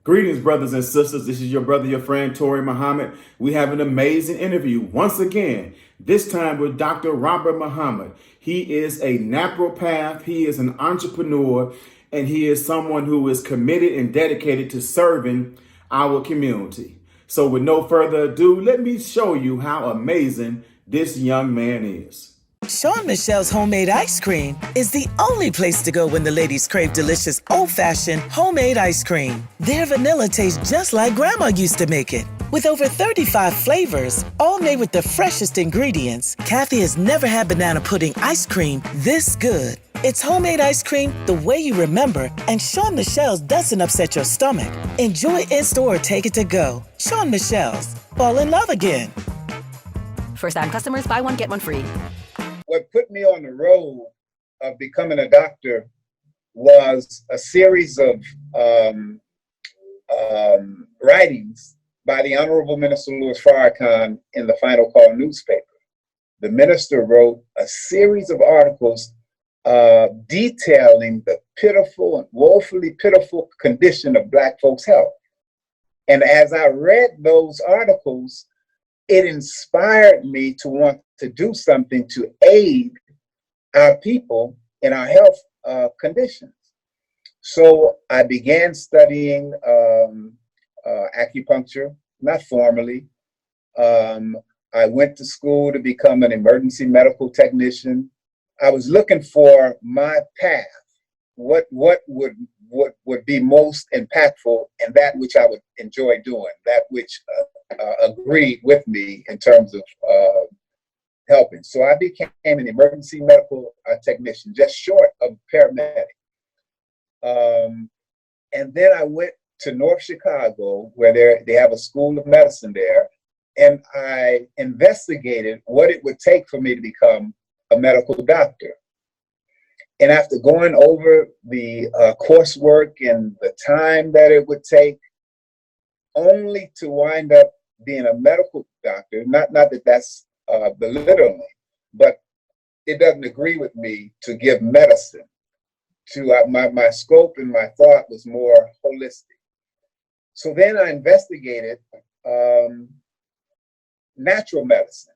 Greetings, brothers and sisters. This is your brother, your friend, Toure Muhammad. We have an amazing interview once again, this time with Dr. Toure Muhammad. He is a Naprapath, he is an entrepreneur, and he is someone who is committed and dedicated to serving our community. So with no further ado, let me show you how amazing this young man is. Sean Michelle's homemade ice cream is the only place to go when the ladies crave delicious old-fashioned homemade ice cream. Their vanilla tastes just like Grandma used to make it. With over 35 flavors, all made with the freshest ingredients, Kathy has never had banana pudding ice cream this good. It's homemade ice cream the way you remember, and Sean Michelle's doesn't upset your stomach. Enjoy in-store or take it to go. Sean Michelle's. Fall in love again. First-time customers, buy one, get one free. What put me on the road of becoming a doctor was a series of writings by the Honorable Minister Louis Farrakhan in the Final Call newspaper. The minister wrote a series of articles detailing the pitiful and woefully pitiful condition of Black folks' health. And as I read those articles, it inspired me to want to do something to aid our people in our health conditions. So I began studying acupuncture, not formally. I went to school to become an emergency medical technician. I was looking for my path, what would be most impactful and that which I would enjoy doing, that which agreed with me in terms of helping. So I became an emergency medical technician, just short of paramedic. And then I went to North Chicago, where they have a school of medicine there, and I investigated what it would take for me to become a medical doctor. And after going over the coursework and the time that it would take, only to wind up being a medical doctor, not that that's belittling, but it doesn't agree with me to give medicine. My scope and my thought was more holistic. So then I investigated natural medicine.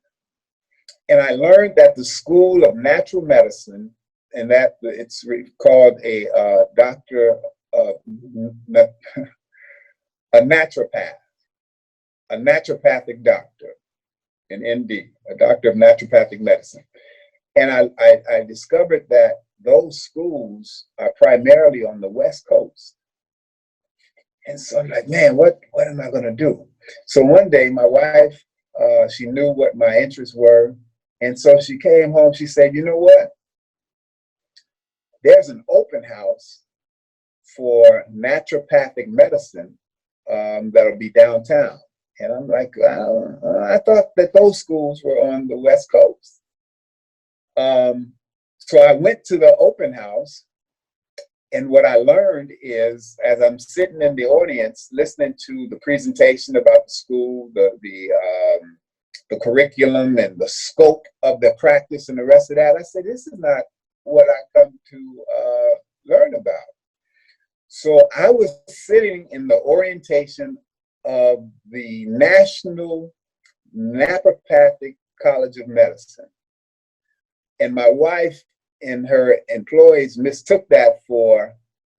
And I learned that the School of Natural Medicine, and that it's called a doctor, a naturopath, a naturopathic doctor, an ND, a doctor of naturopathic medicine. And I discovered that those schools are primarily on the West Coast. And so I'm like, man, what am I gonna do? So one day my wife, she knew what my interests were. And so she came home, she said, you know what? There's an open house for naturopathic medicine that'll be downtown. And I'm like, I thought that those schools were on the West Coast. So I went to the open house, and what I learned is, as I'm sitting in the audience listening to the presentation about the school, the curriculum and the scope of the practice and the rest of that, I said, this is not what I come to learn about. So I was sitting in the orientation of the National Naprapathic College of Medicine. And my wife and her employees mistook that for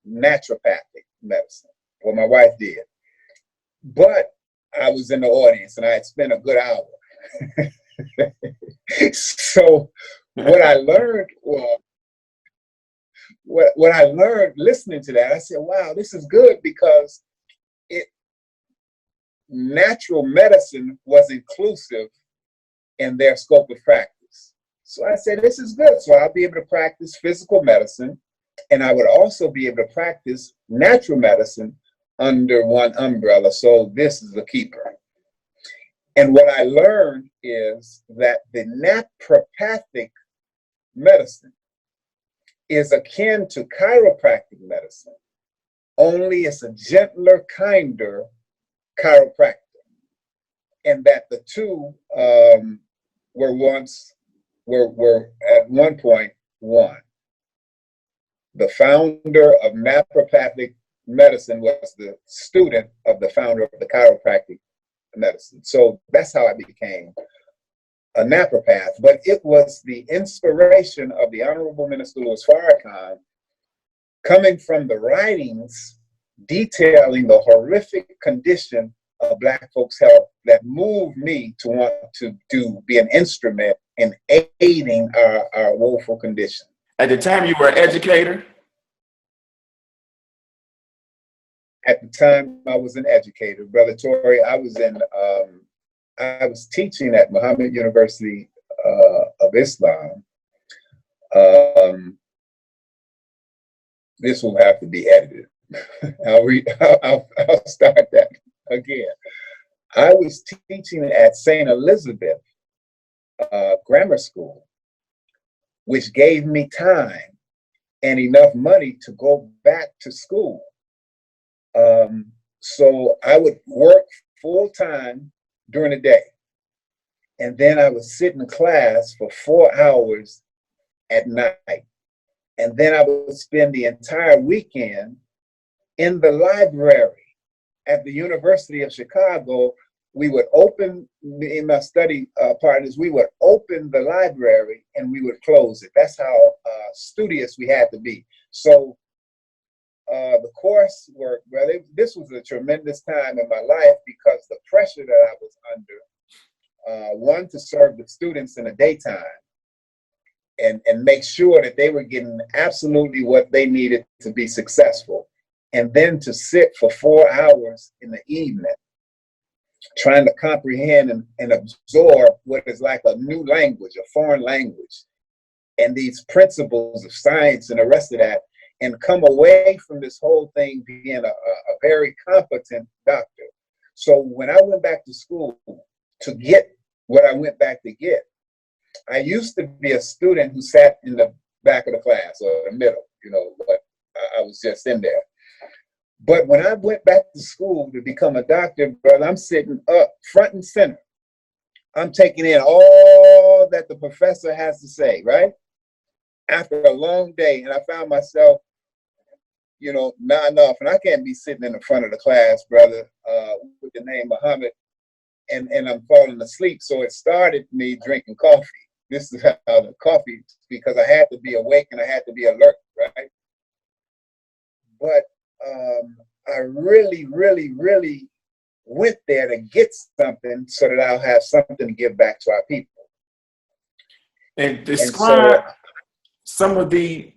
naturopathic medicine. Well, my wife did. But I was in the audience and I had spent a good hour. So what I learned was, what I learned listening to that, I said, wow, this is good, because natural medicine was inclusive in their scope of practice. So I said, this is good. So I'll be able to practice physical medicine, and I would also be able to practice natural medicine under one umbrella. So this is a keeper. And what I learned is that the naturopathic medicine is akin to chiropractic medicine, only it's a gentler, kinder chiropractor. And that the two were at one point one. The founder of naturopathic medicine was the student of the founder of the chiropractic medicine. So that's how I became a naprapath. But it was the inspiration of the Honorable Minister Louis Farrakhan coming from the writings detailing the horrific condition of Black folks' health that moved me to want to be an instrument in aiding our woeful condition. At the time, you were an educator? At the time, I was an educator, Brother Toure. I was teaching at Muhammad University of Islam. This will have to be edited. I'll start that again. I was teaching at St. Elizabeth Grammar School, which gave me time and enough money to go back to school. So I would work full time during the day, and then I would sit in class for 4 hours at night. And then I would spend the entire weekend in the library at the University of Chicago. We would open, in my study partners, we would open the library and we would close it. That's how studious we had to be. So the coursework, well, this was a tremendous time in my life because the pressure that I was under, one, to serve the students in the daytime and make sure that they were getting absolutely what they needed to be successful. And then to sit for 4 hours in the evening, trying to comprehend and absorb what is like a new language, a foreign language, and these principles of science and the rest of that, and come away from this whole thing being a very competent doctor. So when I went back to school to get what I went back to get, I used to be a student who sat in the back of the class or the middle, but I was just in there. But when I went back to school to become a doctor, brother, I'm sitting up front and center. I'm taking in all that the professor has to say, right? After a long day, and I found myself, not enough. And I can't be sitting in the front of the class, brother, with the name Muhammad, and I'm falling asleep. So it started me drinking coffee. This is how the coffee, because I had to be awake and I had to be alert, right? But I really, really, really went there to get something so that I'll have something to give back to our people. And describe some of the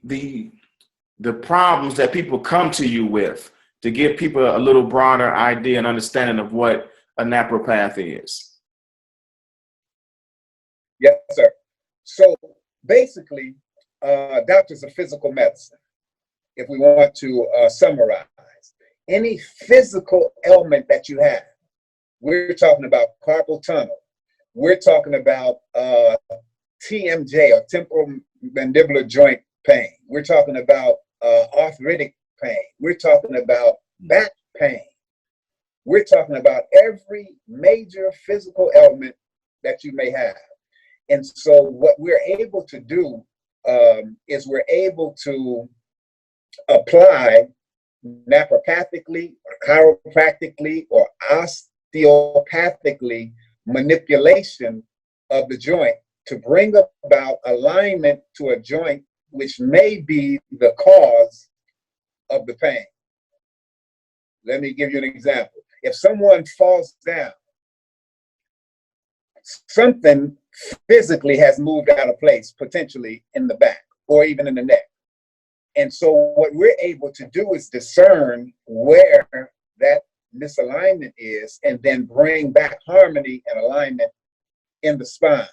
problems that people come to you with to give people a little broader idea and understanding of what a naprapath is. Yes, sir. So basically, doctors of physical medicine, if we want to summarize, any physical ailment that you have, we're talking about carpal tunnel, we're talking about TMJ or temporal mandibular joint pain, we're talking about arthritic pain, we're talking about back pain, we're talking about every major physical ailment that you may have. And so what we're able to do is we're able to apply naprapathically or chiropractically or osteopathically manipulation of the joint to bring about alignment to a joint which may be the cause of the pain. Let me give you an example. If someone falls down, something physically has moved out of place, potentially in the back or even in the neck. And so what we're able to do is discern where that misalignment is and then bring back harmony and alignment in the spine.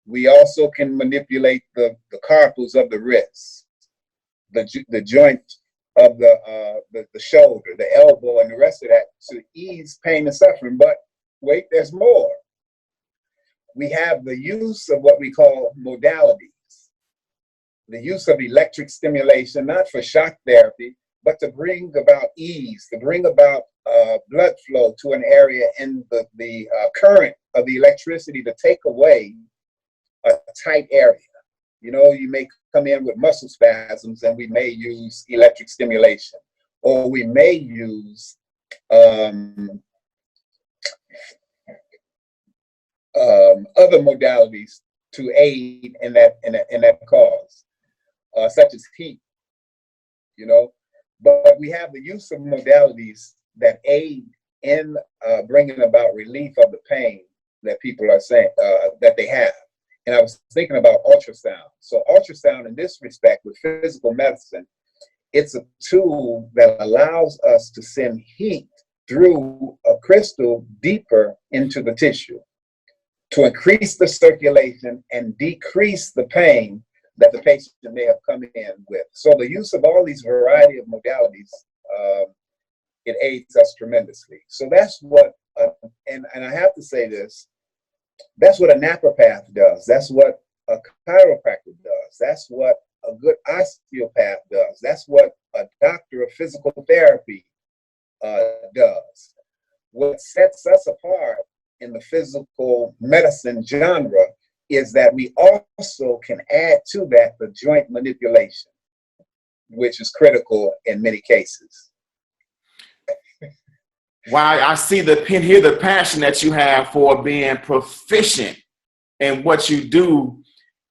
We also can manipulate the carpals of the wrist, the joint of the shoulder, the elbow, and the rest of that to ease pain and suffering. But wait, there's more. We have the use of what we call modalities, the use of electric stimulation, not for shock therapy, but to bring about ease, to bring about blood flow to an area in the current of the electricity to take away a tight area. You may come in with muscle spasms and we may use electric stimulation. or we may use other modalities to aid in that cause, such as heat, you know. But we have the use of modalities that aid in bringing about relief of the pain that people are saying that they have. And I was thinking about ultrasound. So ultrasound in this respect with physical medicine, it's a tool that allows us to send heat through a crystal deeper into the tissue to increase the circulation and decrease the pain that the patient may have come in with. So the use of all these variety of modalities, it aids us tremendously. So that's what, and I have to say this, that's what a naprapath does. That's what a chiropractor does. That's what a good osteopath does. That's what a doctor of physical therapy does. What sets us apart in the physical medicine genre is that we also can add to that the joint manipulation, which is critical in many cases. Wow, I see hear the passion that you have for being proficient in what you do.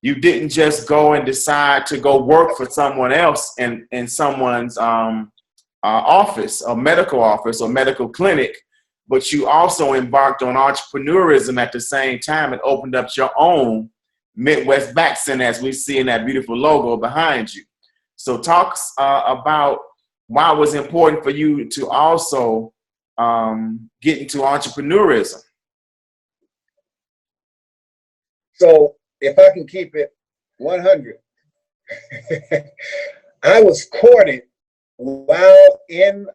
You didn't just go and decide to go work for someone else in someone's office, or medical clinic, but you also embarked on entrepreneurism at the same time and opened up your own Midwest Back Center, as we see in that beautiful logo behind you. So talk about why it was important for you to also get into entrepreneurism. So if I can keep it 100, I was courted while in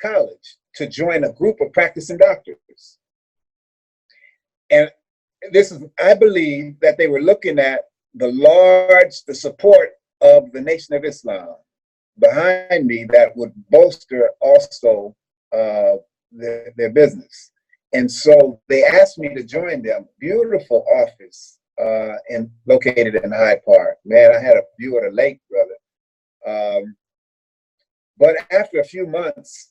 college to join a group of practicing doctors. And I believe that they were looking at the support of the Nation of Islam behind me that would bolster also their business. And so they asked me to join them. Beautiful office located in Hyde Park. Man, I had a view of the lake, brother. But after a few months,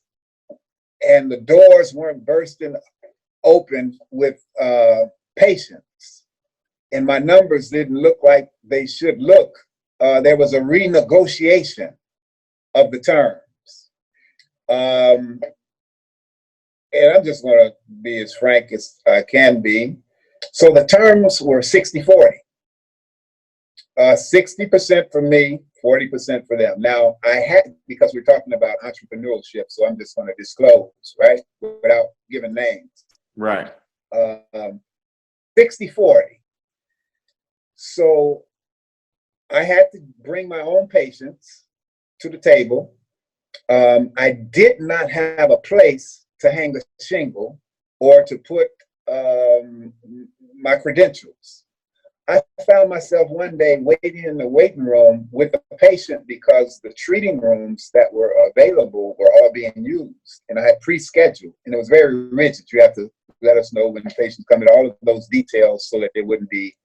and the doors weren't bursting open with patients, and my numbers didn't look like they should look, there was a renegotiation of the terms. And I'm just going to be as frank as I can be. So the terms were 60-40. 60% for me, 40% for them. Now, because we're talking about entrepreneurship, so I'm just going to disclose, right, without giving names. Right. 60-40. So I had to bring my own patients to the table. I did not have a place to hang a shingle or to put my credentials. I found myself one day waiting in the waiting room with a patient because the treating rooms that were available were all being used, and I had pre-scheduled, and it was very rigid. You have to let us know when the patients come in, all of those details so that there wouldn't be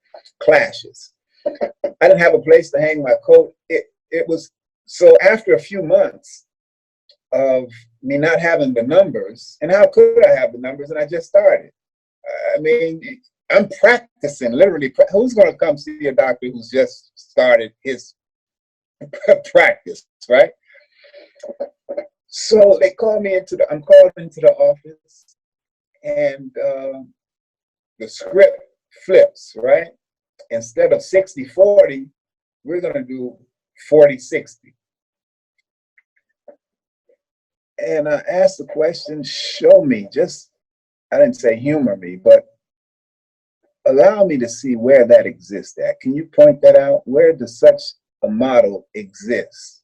clashes. I didn't have a place to hang my coat. It was so after a few months of me not having the numbers, and how could I have the numbers? And I just started. I mean, I'm practicing, literally. Who's going to come see a doctor who's just started his practice, right? So they call me I'm called into the office, and the script flips, right? Instead of 60-40, we're going to do 40-60. And I asked the question, show me, I didn't say humor me, but allow me to see where that exists at. Can you point that out? Where does such a model exist?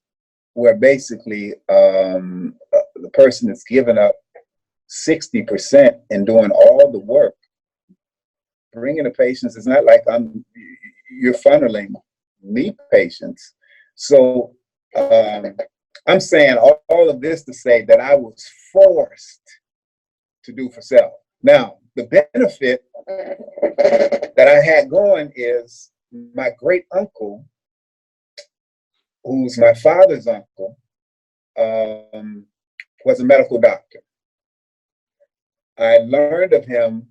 Where basically the person is giving up 60% and doing all the work. Bringing the patients, it's not like you're funneling me patients. So I'm saying all of this to say that I was forced to do for self. Now, the benefit that I had going is my great uncle, who's my father's uncle, was a medical doctor. I learned of him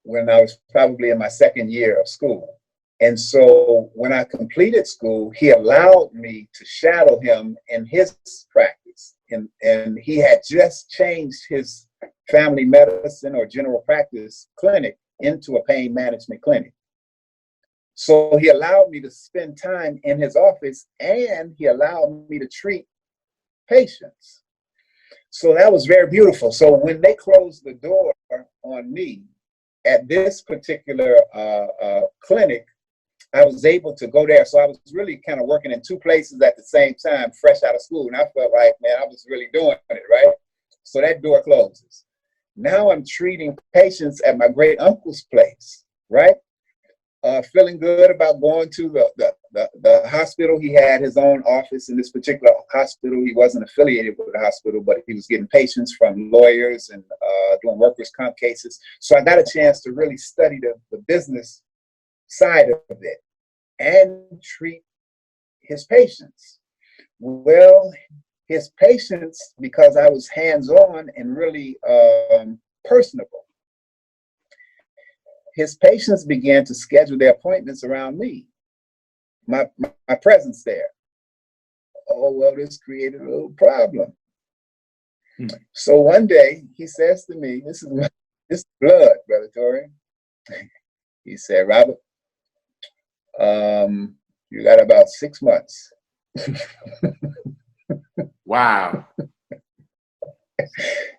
when I was probably in my second year of school. And so when I completed school, he allowed me to shadow him in his practice. And he had just changed his family medicine or general practice clinic into a pain management clinic. So he allowed me to spend time in his office, and he allowed me to treat patients. So that was very beautiful. So when they closed the door on me at this particular clinic, I was able to go there. So I was really kind of working in two places at the same time, fresh out of school. And I felt like, man, I was really doing it, right? So that door closes. Now I'm treating patients at my great uncle's place, right? Feeling good about going to the hospital. He had his own office in this particular hospital. He wasn't affiliated with the hospital, but he was getting patients from lawyers and doing workers' comp cases. So I got a chance to really study the business side of it and treat his patients. Well, his patients, because I was hands-on and really personable, his patients began to schedule their appointments around me, my presence there. Oh, well, this created a little problem. So one day he says to me, this is blood, Brother Toure. He said, Robert, you got about 6 months. Wow.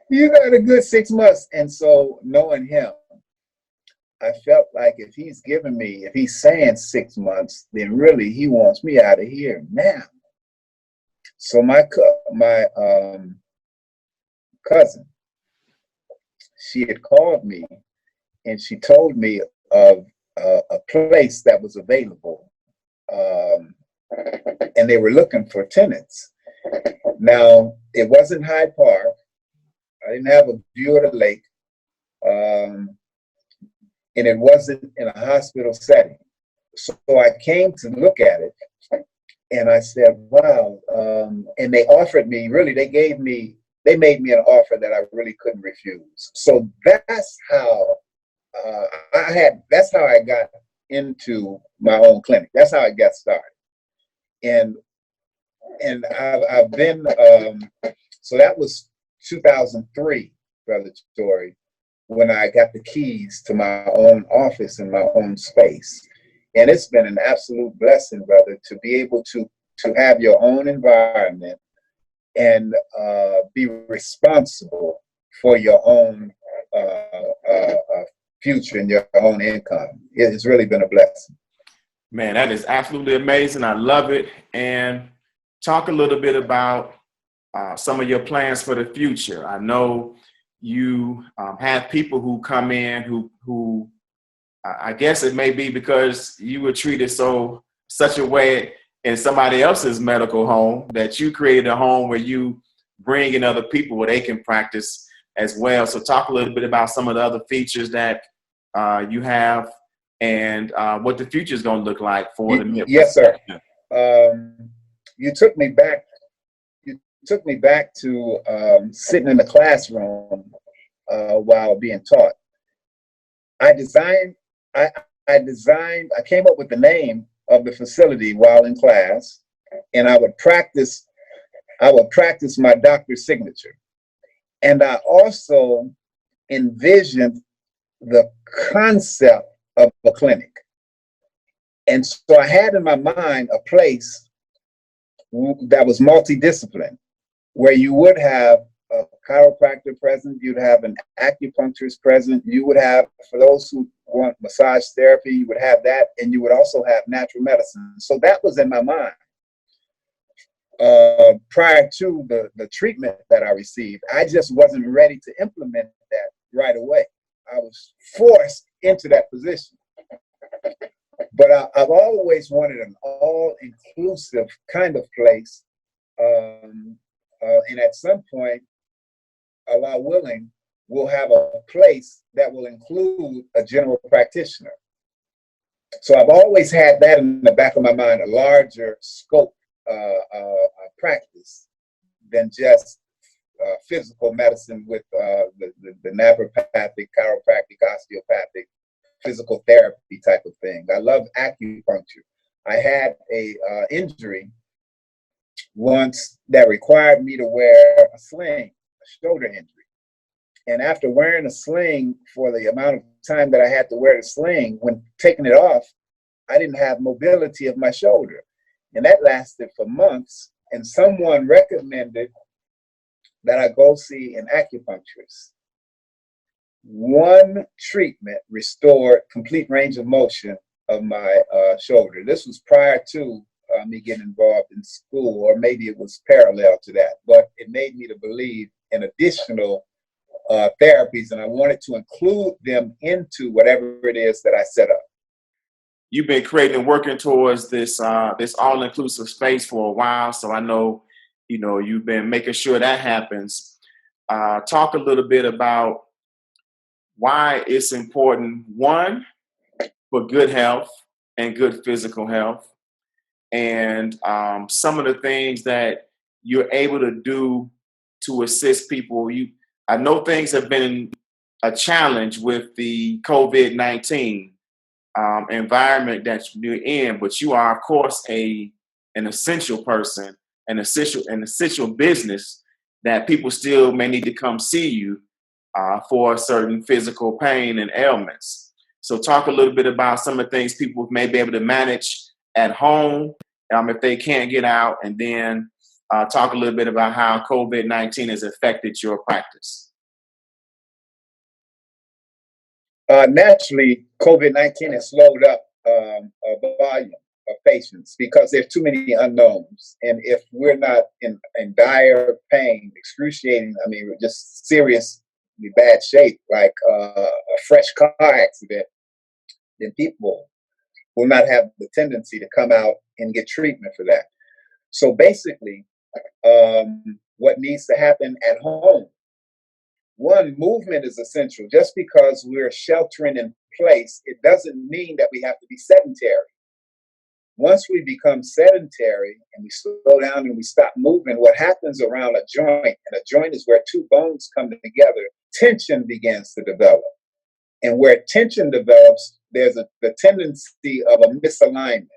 You got a good 6 months. And so knowing him, I felt like if he's saying 6 months, then really he wants me out of here now. So my cousin, she had called me and she told me of a place that was available, and they were looking for tenants. Now, it wasn't Hyde Park. I didn't have a view of the lake. And it wasn't in a hospital setting. So I came to look at it and I said, wow. And they offered me, really, they made me an offer that I really couldn't refuse. So that's how I got into my own clinic. That's how I got started. And I've been, so that was 2003, Brother Toure, when I got the keys to my own office and my own space. And it's been an absolute blessing, brother, to be able to have your own environment and be responsible for your own future and your own income. It's really been a blessing. Man, that is absolutely amazing. I love it. And talk a little bit about some of your plans for the future. I know you have people who come in who I guess it may be because you were treated such a way in somebody else's medical home that you created a home where you bring in other people where they can practice as well. So talk a little bit about some of the other features that you have and what the future is going to look like for the Midwest. Yes, sir. You took me back to sitting in the classroom while being taught. I came up with the name of the facility while in class, and I would practice my doctor's signature. And I also envisioned the concept of a clinic. And so I had in my mind a place that was multidisciplinary, where you would have a chiropractor present, you'd have an acupuncturist present, you would have, for those who want massage therapy, you would have that, and you would also have natural medicine. So that was in my mind. Prior to the treatment that I received, I just wasn't ready to implement that right away. I was forced into that position. But I've always wanted an all-inclusive kind of place. And at some point, Allah willing, we'll have a place that will include a general practitioner. So I've always had that in the back of my mind, a larger scope practice. than just physical medicine with the naprapathic, chiropractic, osteopathic, physical therapy type of thing. I love acupuncture. I had a injury once that required me to wear a sling, a shoulder injury. And after wearing a sling for the amount of time that I had to wear the sling, when taking it off, I didn't have mobility of my shoulder. And that lasted for months. And someone recommended that I go see an acupuncturist. One treatment restored complete range of motion of my shoulder. This was prior to me getting involved in school, or maybe it was parallel to that, but it made me to believe in additional therapies, and I wanted to include them into whatever it is that I set up. You've been creating and working towards this this all-inclusive space for a while, so I know, you've been making sure that happens. Talk a little bit about why it's important, one, for good health and good physical health, and some of the things that you're able to do to assist people. I know things have been a challenge with the COVID-19 environment that you're in, but you are, of course, an essential person, an essential business that people still may need to come see you for certain physical pain and ailments. So talk a little bit about some of the things people may be able to manage at home if they can't get out, and then talk a little bit about how COVID-19 has affected your practice. Naturally, COVID-19 has slowed up a volume of patients because there's too many unknowns. And if we're not in dire pain, excruciating, just seriously bad shape, like a fresh car accident, then people will not have the tendency to come out and get treatment for that. So basically, what needs to happen at home, one, movement is essential. Just because we're sheltering in place, it doesn't mean that we have to be sedentary. Once we become sedentary and we slow down and we stop moving, what happens around a joint, and a joint is where two bones come together, tension begins to develop. And where tension develops, there's the tendency of a misalignment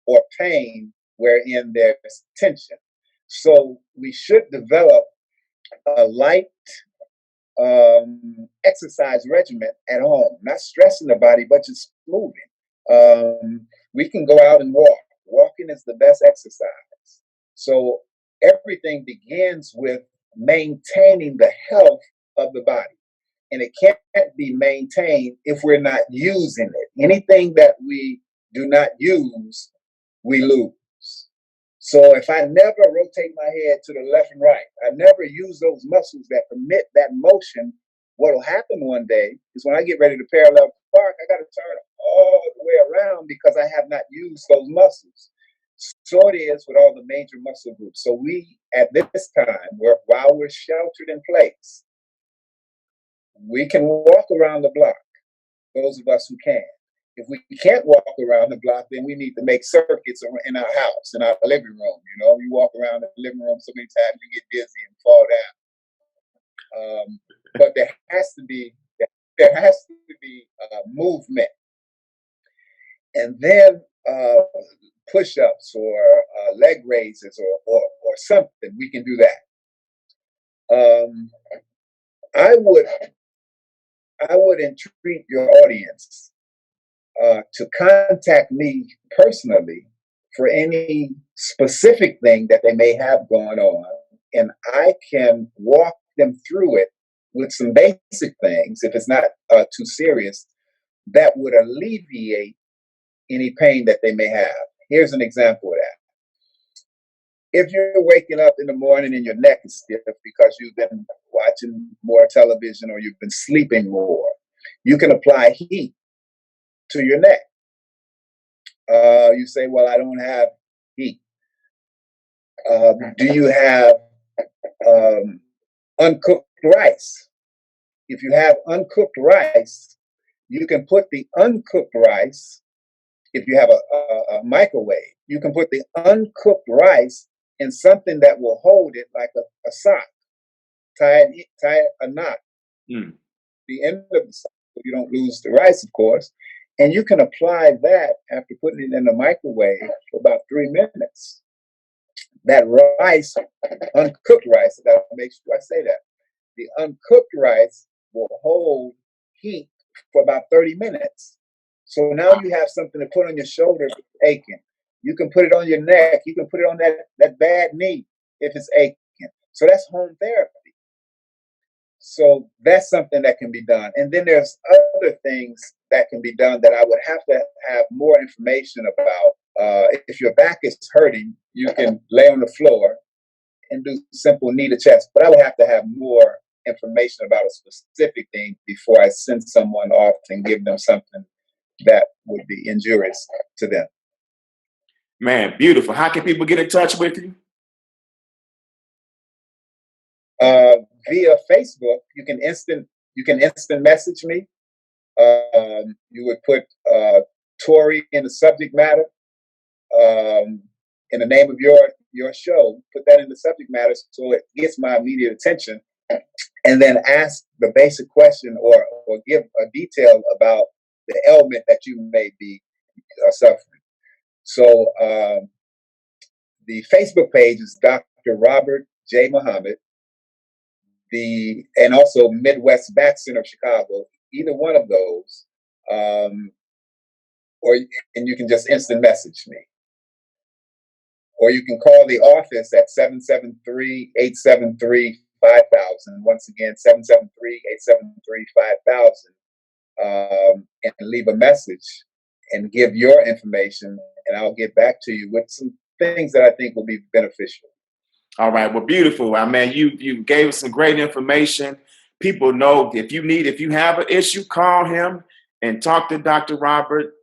or pain wherein there's tension. So we should develop a light exercise regimen at home, not stressing the body, but just moving. We can go out and walk. Walking is the best exercise. So everything begins with maintaining the health of the body. And it can't be maintained if we're not using it. Anything that we do not use, we lose. So if I never rotate my head to the left and right, I never use those muscles that permit that motion, what will happen one day is when I get ready to parallel park, I got to turn all the way around because I have not used those muscles. So it is with all the major muscle groups. So we, at this time, while we're sheltered in place, we can walk around the block, those of us who can. If we can't walk around the block, then we need to make circuits in our house, in our living room. You walk around the living room so many times you get dizzy and fall down. But there has to be movement, and then push-ups or leg raises or something. We can do that. I would entreat your audience to contact me personally for any specific thing that they may have going on, and I can walk them through it with some basic things, if it's not too serious, that would alleviate any pain that they may have. Here's an example of that. If you're waking up in the morning and your neck is stiff because you've been watching more television or you've been sleeping more, you can apply heat to your neck. You say, well, I don't have heat. Do you have uncooked rice? If you have uncooked rice, you can put the uncooked rice, if you have a microwave, you can put the uncooked rice and something that will hold it like a sock. Tie a knot. The end of the sock, so you don't lose the rice, of course. And you can apply that after putting it in the microwave for about 3 minutes. That rice, uncooked rice, that makes sure I say that. The uncooked rice will hold heat for about 30 minutes. So now you have something to put on your shoulder if it's aching. You can put it on your neck. You can put it on that bad knee if it's aching. So that's home therapy. So that's something that can be done. And then there's other things that can be done that I would have to have more information about. If your back is hurting, you can lay on the floor and do simple knee to chest. But I would have to have more information about a specific thing before I send someone off and give them something that would be injurious to them. Man, beautiful. How can people get in touch with you? Via Facebook, you can instant message me. You would put Toure in the subject matter, in the name of your show. Put that in the subject matter so it gets my immediate attention, and then ask the basic question or give a detail about the ailment that you may be suffering. So the Facebook page is Dr. Robert J. Muhammad. And also Midwest Back Center of Chicago, either one of those, and you can just instant message me. Or you can call the office at 773-873-5000. Once again, 773-873-5000, and leave a message and give your information, and I'll get back to you with some things that I think will be beneficial. All right. Well, beautiful. I mean, you gave us some great information. People know if you have an issue, call him and talk to Dr. Robert.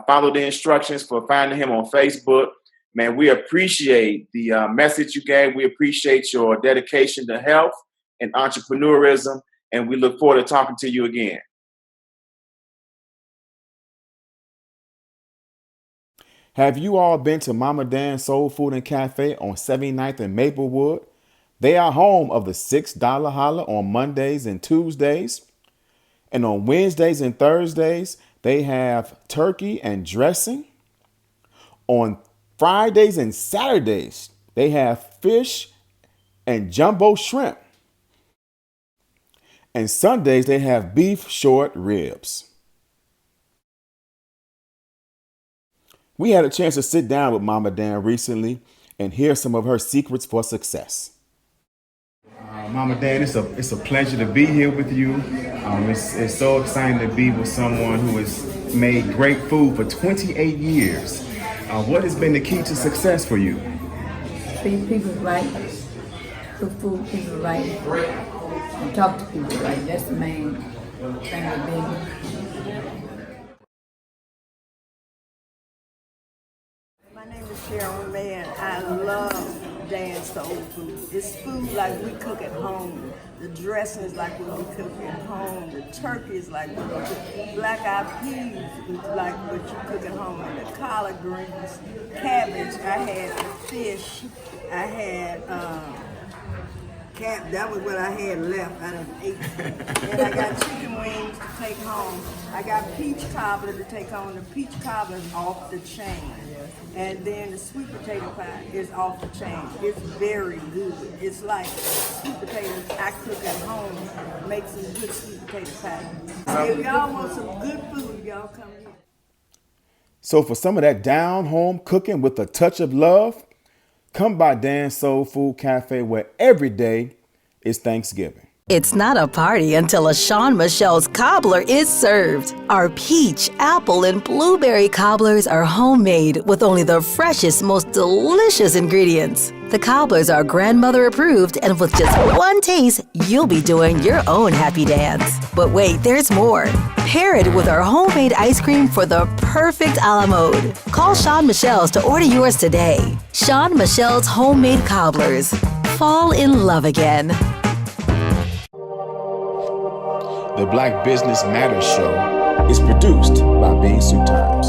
Follow the instructions for finding him on Facebook. Man, we appreciate the message you gave. We appreciate your dedication to health and entrepreneurism, and we look forward to talking to you again. Have you all been to Mama Dan's Soul Food and Cafe on 79th and Maplewood? They are home of the $6 holla on Mondays and Tuesdays. And on Wednesdays and Thursdays, they have turkey and dressing. On Fridays and Saturdays, they have fish and jumbo shrimp. And Sundays, they have beef short ribs. We had a chance to sit down with Mama Dan recently and hear some of her secrets for success. Mama Dan, it's a pleasure to be here with you. It's so exciting to be with someone who has made great food for 28 years. What has been the key to success for you? Treat people right, cook food people right, and talk to people right. That's the main thing of being. My name is Sharon May, and I love Dan's Soul Food. It's food like we cook at home. The dressing is like what we cook at home. The turkey is like what we cook. Black-eyed peas is like what you cook at home. And the collard greens, cabbage. I had fish. I had that was what I had left. I done ate. And I got chicken wings to take home. I got peach cobbler to take home. The peach cobbler is off the chain. And then the sweet potato pie is off the chain. It's very good. It's like sweet potatoes I cook at home. Make some good sweet potato pie. If y'all want some good food, y'all come here. So for some of that down-home cooking with a touch of love, come by Dan's Soul Food Cafe, where every day is Thanksgiving. It's not a party until a Sean Michelle's cobbler is served. Our peach, apple, and blueberry cobblers are homemade with only the freshest, most delicious ingredients. The cobblers are grandmother approved, and with just one taste, you'll be doing your own happy dance. But wait, there's more. Pair it with our homemade ice cream for the perfect a la mode. Call Sean Michelle's to order yours today. Sean Michelle's Homemade Cobblers. Fall in love again. The Black Business Matters Show is produced by Bean Suit Times.